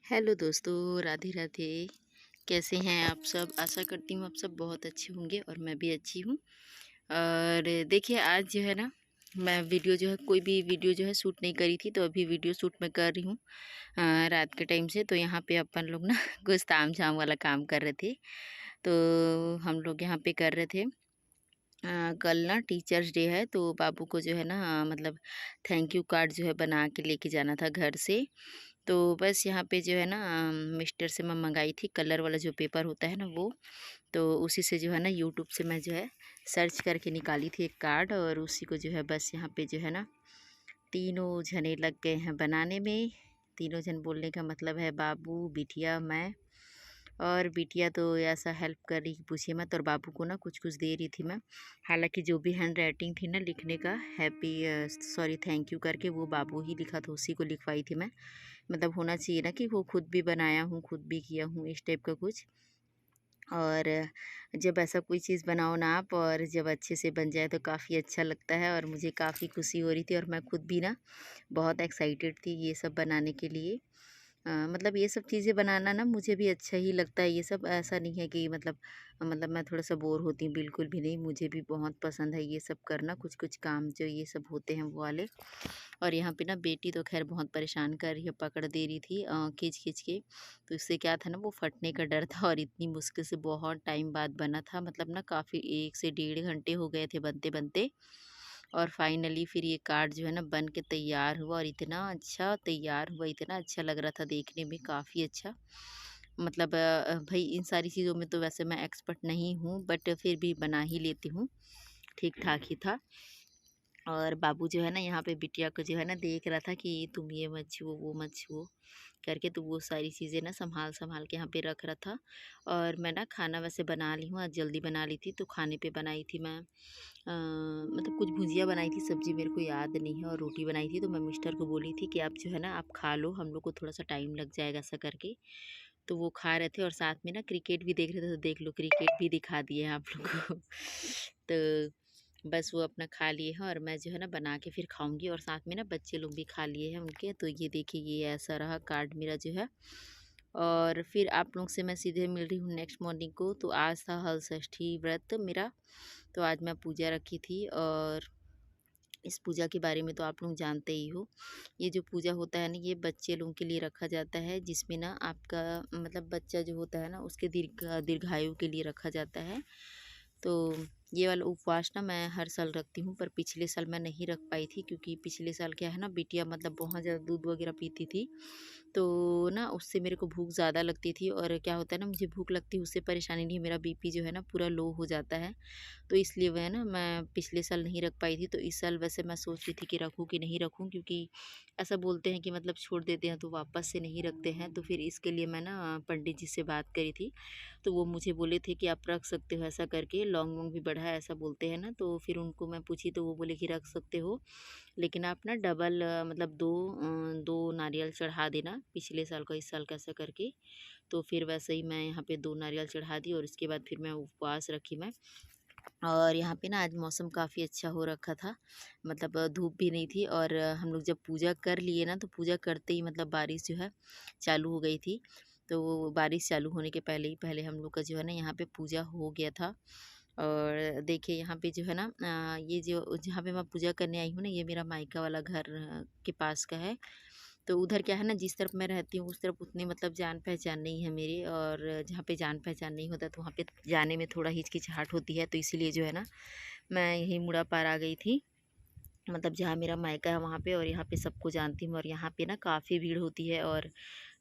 Hello दोस्तों, राधे राधे। कैसे हैं आप सब? आशा करती हूँ आप सब बहुत अच्छे होंगे और मैं भी अच्छी हूँ। और देखिए, आज जो है ना, मैं वीडियो जो है कोई भी वीडियो जो है शूट नहीं करी थी, तो अभी वीडियो शूट मैं कर रही हूँ रात के टाइम से। तो यहाँ पे अपन लोग ना कुछ ताम-झाम वाला काम कर रहे थे। तो हम लोग यहाँ पे कर रहे थे, कल ना टीचर्स डे है, तो बाबू को जो है ना मतलब थैंक यू कार्ड जो है बना के लेके जाना था घर से। तो बस यहाँ पे जो है ना मिस्टर से मैं मंगाई थी कलर वाला जो पेपर होता है ना वो। तो उसी से जो है ना यूट्यूब से मैं जो है सर्च करके निकाली थी एक कार्ड, और उसी को जो है बस यहाँ पे जो है ना तीनों जने लग गए हैं बनाने में। तीनों जन बोलने का मतलब है बाबू, बिटिया, मैं। और बिटिया तो ऐसा हेल्प कर रही कि पूछिए मत, और बाबू को ना कुछ कुछ दे रही थी मैं। हालांकि जो भी हैंड राइटिंग थी ना लिखने का, हैप्पी सॉरी थैंक यू करके, वो बाबू ही लिखा था, उसी को लिखवाई थी मैं। मतलब होना चाहिए ना कि वो खुद भी बनाया हूँ, खुद भी किया हूँ, इस टाइप का कुछ। और जब ऐसा कोई चीज़ बनाओ ना आप, और जब अच्छे से बन जाए तो काफ़ी अच्छा लगता है, और मुझे काफ़ी खुशी हो रही थी, और मैं खुद भी ना बहुत एक्साइटेड थी ये सब बनाने के लिए। मतलब ये सब चीज़ें बनाना ना मुझे भी अच्छा ही लगता है। ये सब ऐसा नहीं है कि मतलब मैं थोड़ा-सा बोर होती हूँ, बिल्कुल भी नहीं। मुझे भी बहुत पसंद है ये सब करना, कुछ-कुछ काम जो ये सब होते हैं वो वाले। और यहाँ पे ना बेटी तो ख़ैर बहुत परेशान कर रही है, पकड़ दे रही थी खींच-खींच के। तो इससे क्या था ना, वो फटने का डर था, और इतनी मुश्किल से बहुत टाइम बाद बना था। मतलब ना काफ़ी 1 से डेढ़ घंटे हो गए थे बनते-बनते। और फाइनली फिर ये कार्ड जो है ना बन के तैयार हुआ, और इतना अच्छा तैयार हुआ, इतना अच्छा लग रहा था देखने में, काफ़ी अच्छा। मतलब भई इन सारी चीज़ों में तो वैसे मैं एक्सपर्ट नहीं हूँ, बट फिर भी बना ही लेती हूँ, ठीक-ठाक ही था। और बाबू जो है ना यहाँ पे बिटिया को जो है ना देख रहा था कि तुम ये मत छुओ, वो मत छुओ करके, तो वो सारी चीज़ें ना सँभाल-सँभाल के यहाँ पे रख रहा था। और मैं ना खाना वैसे बना ली हूँ, आज जल्दी बना ली थी, तो खाने पे बनाई थी मैं मतलब कुछ भुजिया बनाई थी, सब्ज़ी मेरे को याद नहीं है, और रोटी बनाई थी। तो मैं मिस्टर को बोली थी कि आप जो है ना आप खा लो, हम लोग को थोड़ा-सा टाइम लग जाएगा ऐसा करके। तो वो खा रहे थे, और साथ में ना क्रिकेट भी देख रहे थे, तो देख लो क्रिकेट भी दिखा दिए हैं आप लोग को। तो बस वो अपना खा लिए हैं, और मैं जो है ना बना के फिर खाऊँगी, और साथ में ना बच्चे लोग भी खा लिए हैं उनके। तो ये देखिए, ये ऐसा रहा कार्ड मेरा जो है। और फिर आप लोग से मैं सीधे मिल रही हूँ नेक्स्ट मॉर्निंग को। तो आज था हल षष्ठी व्रत मेरा, तो आज मैं पूजा रखी थी। और इस पूजा के बारे में तो आप लोग जानते ही हो। ये जो पूजा होता है ना, ये बच्चे लोगों के लिए रखा जाता है, जिसमें ना आपका मतलब बच्चा जो होता है ना उसके दीर्घायु के लिए रखा जाता है। तो ये वाला उपवास ना मैं हर साल रखती हूँ, पर पिछले साल मैं नहीं रख पाई थी, क्योंकि पिछले साल क्या है ना, बिटिया मतलब बहुत ज़्यादा दूध वगैरह पीती थी। तो ना उससे मेरे को भूख ज़्यादा लगती थी, और क्या होता है ना, मुझे भूख लगती है उससे परेशानी नहीं है, मेरा बीपी जो है ना पूरा लो हो जाता है। तो इसलिए वह ना मैं पिछले साल नहीं रख पाई थी। तो इस साल वैसे मैं सोच रही थी कि रखूँ कि नहीं रखूँ, क्योंकि ऐसा बोलते हैं कि मतलब छोड़ देते हैं तो वापस से नहीं रखते हैं। तो फिर इसके लिए मैं ना पंडित जी से बात करी थी, तो वो मुझे बोले थे कि आप रख सकते हो ऐसा करके, लौंग वोंग भी बढ़ा है ऐसा बोलते हैं ना। तो फिर उनको मैं पूछी, तो वो बोले कि रख सकते हो, लेकिन आप ना डबल मतलब 2 नारियल चढ़ा देना, पिछले साल का इस साल का ऐसा करके। तो फिर वैसे ही मैं यहाँ पे 2 नारियल चढ़ा दी, और इसके बाद फिर मैं उपवास रखी मैं। और यहाँ पे ना आज मौसम काफ़ी अच्छा हो रखा था, मतलब धूप भी नहीं थी। और हम लोग जब पूजा कर लिए ना, तो पूजा करते ही मतलब बारिश जो है चालू हो गई थी। तो वो बारिश चालू होने के पहले ही पहले हम लोग का जो है ना यहाँ पे पूजा हो गया था। और देखिए यहाँ पे जो है ना ये जो जहाँ पे मैं पूजा करने आई हूँ ना, ये मेरा मायका वाला घर के पास का है। तो उधर क्या है ना, जिस तरफ मैं रहती हूँ उस तरफ उतनी मतलब जान पहचान नहीं है मेरी, और जहाँ पे जान पहचान नहीं होता तो वहाँ पे जाने में थोड़ा हिचकिचाहट होती है। तो इसीलिए जो है ना मैं यहीं मुड़ा पार आ गई थी, मतलब जहाँ मेरा मायका है वहाँ पे। और यहाँ पे सबको जानती हूँ, और यहाँ पे ना काफ़ी भीड़ होती है। और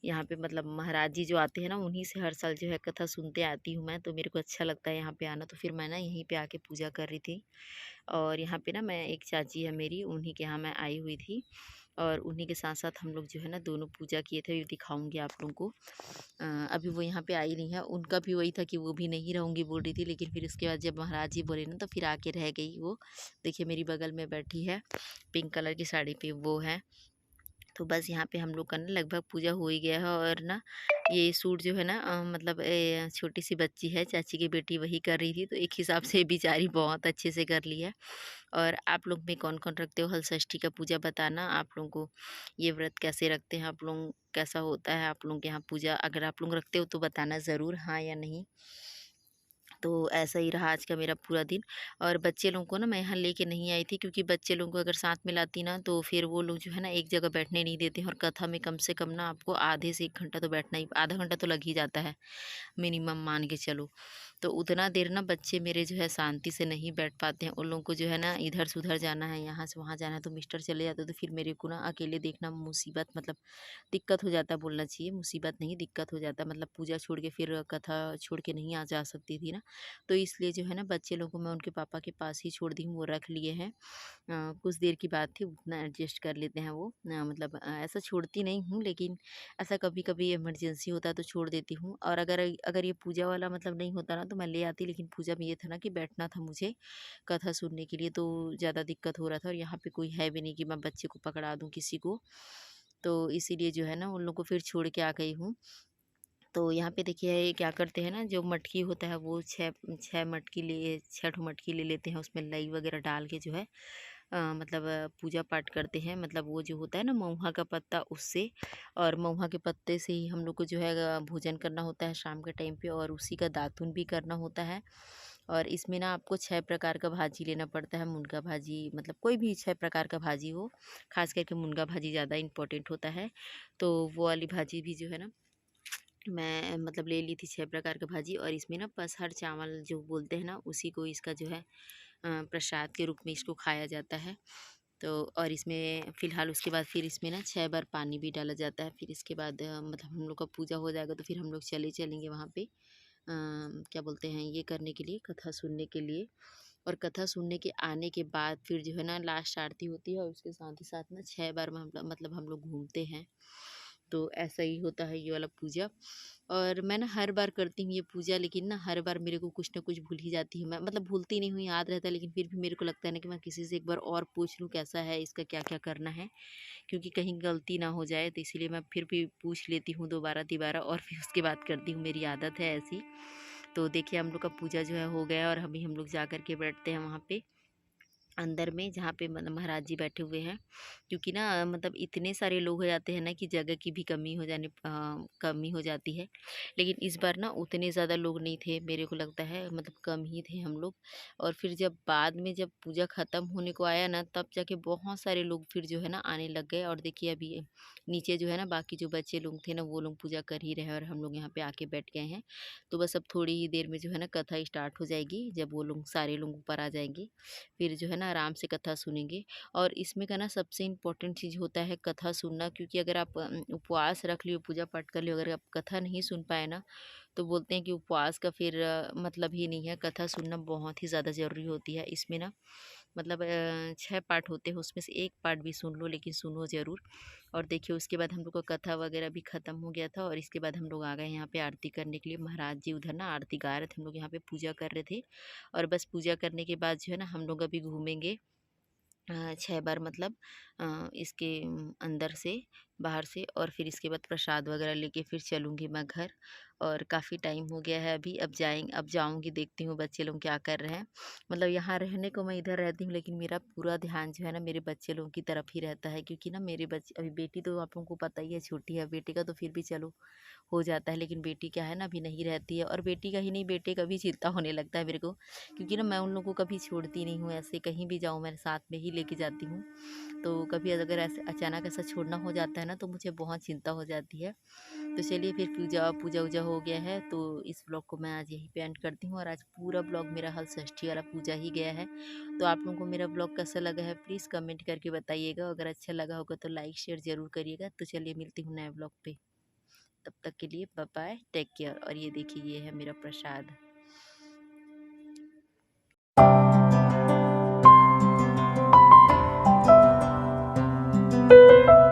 यहाँ पे मतलब महाराज जी जो आते हैं ना, उन्हीं से हर साल जो है कथा सुनते आती हूँ मैं। तो मेरे को अच्छा लगता है यहाँ पे आना, तो फिर मैं ना यहीं पे आके पूजा कर रही थी। और यहाँ पे ना मैं एक चाची है मेरी, उन्हीं के यहाँ मैं आई हुई थी, और उन्हीं के साथ-साथ हम लोग जो है ना दोनों पूजा किए थे, दिखाऊँगी आप लोगों को। अभी वो यहाँ पे आई नहीं है, उनका भी वही था कि वो भी नहीं रहूँगी बोल रही थी, लेकिन फिर उसके बाद जब महाराज जी बोले ना, तो फिर आके रह गई वो। देखिए मेरी बगल में बैठी है, पिंक कलर की साड़ी पे वो है। तो बस यहाँ पे हम लोग का ना लगभग पूजा हो ही गया है। और ना ये सूट जो है ना मतलब छोटी सी बच्ची है, चाची की बेटी, वही कर रही थी, तो एक हिसाब से बेचारी बहुत अच्छे से कर ली है। और आप लोग में कौन कौन रखते हो हल षष्ठी का पूजा, बताना आप लोगों को ये व्रत कैसे रखते हैं, आप लोग कैसा होता है आप लोगों के यहाँ पूजा, अगर आप लोग रखते हो तो बताना ज़रूर, हाँ या नहीं। तो ऐसा ही रहा आज का मेरा पूरा दिन। और बच्चे लोगों को ना मैं यहाँ लेके नहीं आई थी, क्योंकि बच्चे लोगों को अगर साथ में लाती ना तो फिर वो लोग जो है ना एक जगह बैठने नहीं देते हैं। और कथा में कम से कम ना आपको आधे से 1 घंटा तो बैठना ही, आधा घंटा तो लग ही जाता है मिनिमम, मान के चलो। तो उतना देर ना बच्चे मेरे जो है शांति से नहीं बैठ पाते हैं। उन लोगों को जो है ना इधर से उधर जाना है, यहाँ से वहाँ जाना है, तो मिस्टर चले जाते, तो फिर मेरे को ना अकेले देखना मुसीबत, मतलब दिक्कत हो जाता, बोलना चाहिए मुसीबत नहीं, दिक्कत हो जाता। मतलब पूजा छोड़ के फिर कथा छोड़ के नहीं आ जा सकती थी ना। तो इसलिए जो है ना बच्चे लोगों को मैं उनके पापा के पास ही छोड़ दी हूँ, वो रख लिए हैं। कुछ देर की बात थी, उतना एडजस्ट कर लेते हैं वो। मतलब ऐसा छोड़ती नहीं हूँ, लेकिन ऐसा कभी-कभी इमरजेंसी होता है तो छोड़ देती हूँ। और अगर अगर ये पूजा वाला मतलब नहीं होता ना तो मैं ले आती, लेकिन पूजा में ये था ना कि बैठना था मुझे कथा सुनने के लिए, तो ज़्यादा दिक्कत हो रहा था। और यहाँ पे कोई है भी नहीं कि मैं बच्चे को पकड़ा दूँ किसी को, तो इसीलिए जो है ना उन लोग को फिर छोड़ के आ गई हूँ। तो यहाँ पे देखिए ये क्या करते हैं ना, जो मटकी होता है वो 6 मटकी ले 6 ठो मटकी ले लेते हैं, उसमें लई वगैरह डाल के जो है मतलब पूजा पाठ करते हैं। मतलब वो जो होता है ना महुआ का पत्ता, उससे, और महुआ के पत्ते से ही हम लोग को जो है भोजन करना होता है शाम के टाइम पे, और उसी का दातुन भी करना होता है। और इसमें ना आपको 6 प्रकार का भाजी लेना पड़ता है, मुनगा भाजी, मतलब कोई भी 6 प्रकार का भाजी हो, खास करके मुनगा भाजी ज़्यादा इम्पोर्टेंट होता है। तो वो वाली भाजी भी जो है ना मैं मतलब ले ली थी 6 प्रकार का भाजी। और इसमें ना पसहर चावल जो बोलते हैं ना, उसी को इसका जो है प्रसाद के रूप में इसको खाया जाता है। तो और इसमें फ़िलहाल उसके बाद फिर इसमें ना 6 बार पानी भी डाला जाता है। फिर इसके बाद मतलब हम लोग का पूजा हो जाएगा तो फिर हम लोग चलेंगे वहाँ पे क्या बोलते हैं ये करने के लिए, कथा सुनने के लिए। और कथा सुनने के आने के बाद फिर जो है ना लास्ट आरती होती है, और उसके साथ ही साथ ना 6 बार में मतलब हम लोग घूमते हैं। तो ऐसा ही होता है ये वाला पूजा। और मैं ना हर बार करती हूँ ये पूजा, लेकिन ना हर बार मेरे को कुछ ना कुछ भूल ही जाती हूँ मैं, मतलब भूलती नहीं हूँ, याद रहता है, लेकिन फिर भी मेरे को लगता है ना कि मैं किसी से एक बार और पूछ लूँ कैसा है, इसका क्या क्या करना है, क्योंकि कहीं गलती ना हो जाए, तो इसीलिए मैं फिर भी पूछ लेती हूँ दोबारा तिबारा, और फिर उसके बाद करती हूँ, मेरी आदत है ऐसी। तो देखिए हम लोग का पूजा जो है हो गया, और अभी हम लोग जा कर के बैठते हैं वहाँ पे अंदर में, जहाँ पे मतलब महाराज जी बैठे हुए हैं। क्योंकि ना मतलब इतने सारे लोग हो जाते हैं ना कि जगह की भी कमी हो जाती है। लेकिन इस बार ना उतने ज़्यादा लोग नहीं थे, मेरे को लगता है मतलब कम ही थे हम लोग। और फिर जब बाद में जब पूजा ख़त्म होने को आया ना, तब जाके बहुत सारे लोग फिर जो है ना आने लग गए। और देखिए अभी नीचे जो है ना बाकी जो बच्चे लोग थे ना, वो लोग पूजा कर ही रहे हैं, और हम लोग यहाँ पे आके बैठ गए हैं। तो बस अब थोड़ी ही देर में जो है ना कथा स्टार्ट हो जाएगी, जब वो लोग सारे लोग ऊपर आ जाएंगे, फिर जो है ना आराम से कथा सुनेंगे। और इसमें का ना सबसे इम्पोर्टेंट चीज़ होता है कथा सुनना, क्योंकि अगर आप उपवास रख लियो, पूजा पाठ कर लियो, अगर आप कथा नहीं सुन पाए ना, तो बोलते हैं कि उपवास का फिर मतलब ही नहीं है। कथा सुनना बहुत ही ज़्यादा ज़रूरी होती है। इसमें ना मतलब 6 पार्ट होते हैं, उसमें से एक पार्ट भी सुन लो, लेकिन सुनो ज़रूर। और देखिए उसके बाद हम लोग का कथा वगैरह भी ख़त्म हो गया था, और इसके बाद हम लोग आ गए यहाँ पे आरती करने के लिए। महाराज जी उधर ना आरती गा रहे थे, हम लोग यहाँ पे पूजा कर रहे थे। और बस पूजा करने के बाद जो है ना हम लोग अभी घूमेंगे 6 बार, मतलब इसके अंदर से, बाहर से। और फिर इसके बाद प्रसाद वगैरह लेके फिर चलूँगी मैं घर। और काफ़ी टाइम हो गया है अभी, अब जाऊँगी, देखती हूँ बच्चे लोग क्या कर रहे हैं। मतलब यहाँ रहने को मैं इधर रहती हूँ, लेकिन मेरा पूरा ध्यान जो है ना मेरे बच्चे लोगों की तरफ ही रहता है, क्योंकि ना मेरे बच्चे, अभी बेटी तो आप लोगों को पता ही है छोटी है, बेटे का तो फिर भी चलो हो जाता है, लेकिन बेटी क्या है ना अभी नहीं रहती है। और बेटी का ही नहीं, बेटे का भी चिंता होने लगता है मेरे को, क्योंकि ना मैं उन लोगों को कभी छोड़ती नहीं हूँ, ऐसे कहीं भी जाऊँ मैं साथ में ही लेके जाती हूँ। तो कभी अगर ऐसे अचानक ऐसा छोड़ना हो जाता है ना, तो मुझे बहुत चिंता हो जाती है। तो चलिए फिर पूजा पूजा वूजा हो गया है, तो इस ब्लॉग को मैं आज यहीं पे एंड करती हूँ। और आज पूरा ब्लॉग मेरा हल षष्ठी वाला पूजा ही गया है। तो आप लोगों को मेरा ब्लॉग कैसा लगा है प्लीज़ कमेंट करके बताइएगा, अगर अच्छा लगा होगा तो लाइक शेयर ज़रूर करिएगा। तो चलिए मिलती हूँ नए ब्लॉग पे, तब तक के लिए बाय बाय, टेक केयर। और ये देखिए ये है मेरा प्रसाद।